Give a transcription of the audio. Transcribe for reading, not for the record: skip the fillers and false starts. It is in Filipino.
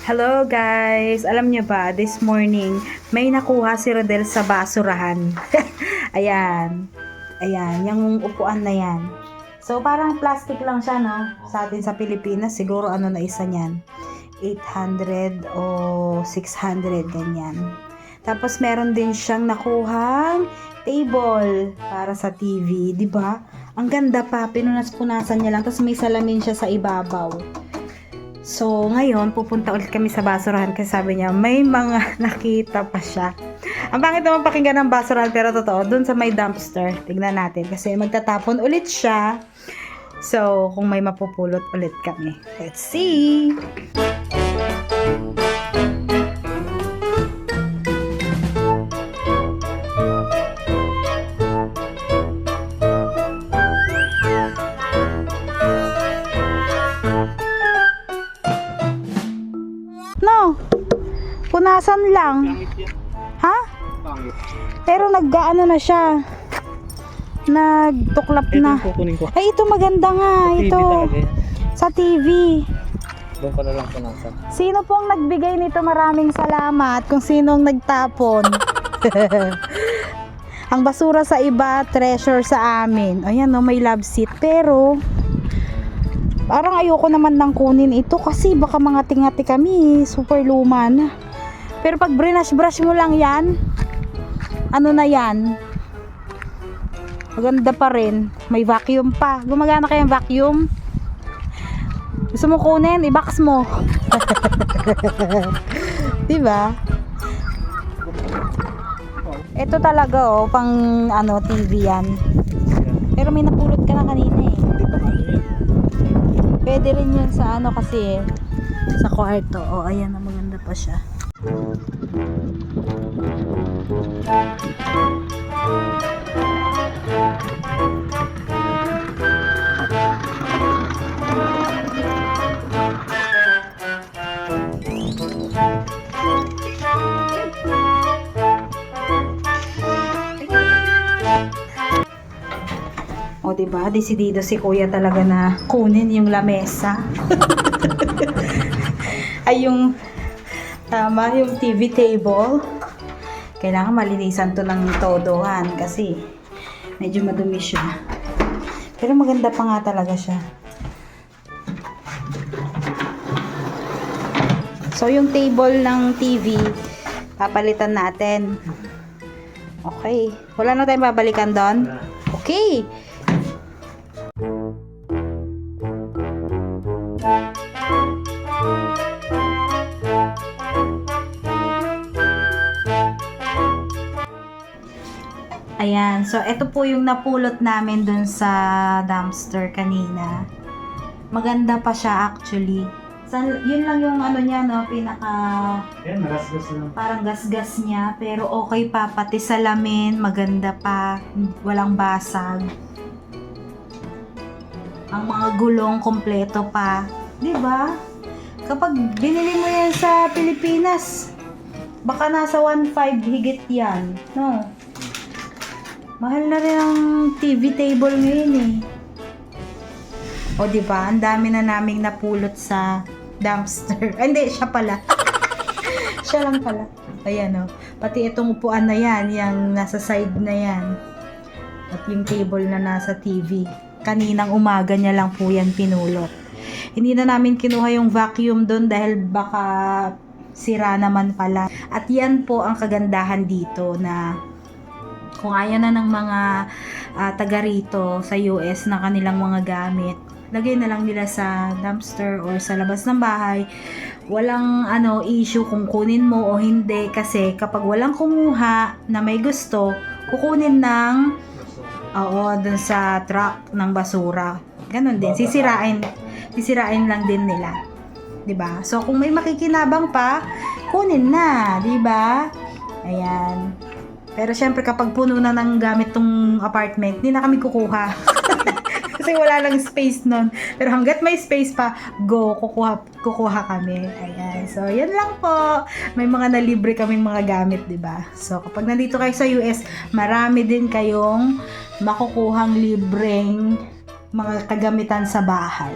Hello guys! Alam niyo ba, this morning, may nakuha si Rodel sa basurahan. Ayan. Ayan, yung upuan na yan. So, parang plastic lang siya, no? Sa atin sa Pilipinas, siguro ano na isa niyan? 800 o 600, ganyan. Tapos, meron din siyang nakuhang table para sa TV, di ba? Ang ganda pa, pinunas-punasan niya lang. Tapos, may salamin siya sa ibabaw. So, ngayon, pupunta ulit kami sa basurahan kasi sabi niya, may mga nakita pa siya. Ang pangit naman pakinggan ng basurahan, pero totoo, dun sa may dumpster, tignan natin. Kasi magtatapon ulit siya. So, kung may mapupulot ulit kami. Let's see! No, punasan lang. Ha? Pero nag-gaano na siya. Nagtuklap na. Ay, ito maganda nga. Ito. Sa TV. Doon ko na lang punasan. Sino pong nagbigay nito? Maraming salamat. Kung sinong nagtapon. Ang basura sa iba, treasure sa amin. Ayan, no, may love seat. Pero parang ayoko naman nang kunin ito kasi baka mga tingati kami, super luma na. Pero pag brush mo lang yan, ano na yan, maganda pa rin. May vacuum pa. Gumagana kayang vacuum? Gusto mo kunin, i-box mo. Diba? Ito talaga oh, pang ano, TV yan. Pero may napulot ka na kanina eh. Pwede rin yun sa ano kasi sa kwarto. O, ayan na, maganda pa siya. O, diba? Desidido si kuya talaga na kunin yung lamesa. Ay, yung tama, yung TV table. Kailangan malinisan to ng todohan kasi medyo madumi siya. Pero maganda pa nga talaga siya. So, yung table ng TV, papalitan natin. Okay. Wala na tayong babalikan doon? Okay. Ayan, so ito po yung napulot namin dun sa dumpster kanina. Maganda pa siya actually. Yun lang yung ano niya, no, pinaka Ayan, narasgas na lang. parang gasgas niya, pero okay pa, pati salamin, maganda pa, walang basag. Ang mga gulong kompleto pa, 'di ba? Kapag binili mo yan sa Pilipinas, baka nasa 1.5 higit yan, no? Mahal na rin ang TV table ngayon eh. O, diba? Ang dami na naming napulot sa dumpster. Hindi, siya pala. Siya lang pala. Ayan o. Pati itong upuan na yan, yung nasa side na yan. At yung table na nasa TV. Kaninang umaga niya lang po yan pinulot. Hindi na namin kinuha yung vacuum doon dahil baka sira naman pala. At yan po ang kagandahan dito na kung ayaw na ng mga taga rito sa US na kanilang mga gamit, lagay na lang nila sa dumpster or sa labas ng bahay. Walang issue kung kunin mo o hindi kasi kapag walang kumuha na may gusto, kukunin ng dun sa truck ng basura. Ganon din, sisirain lang din nila. 'Di ba? So kung may makikinabang pa, kunin na, 'di ba? Ayan. Pero syempre kapag puno na ng gamit tong apartment, hindi na kami kukuha. Kasi wala lang space nun. Pero hanggat may space pa, kukuha kami. Ayan. So, yan lang po. May mga nalibre kaming mga gamit, di ba? So, kapag nandito kayo sa US, marami din kayong makukuhang libreng mga kagamitan sa bahay.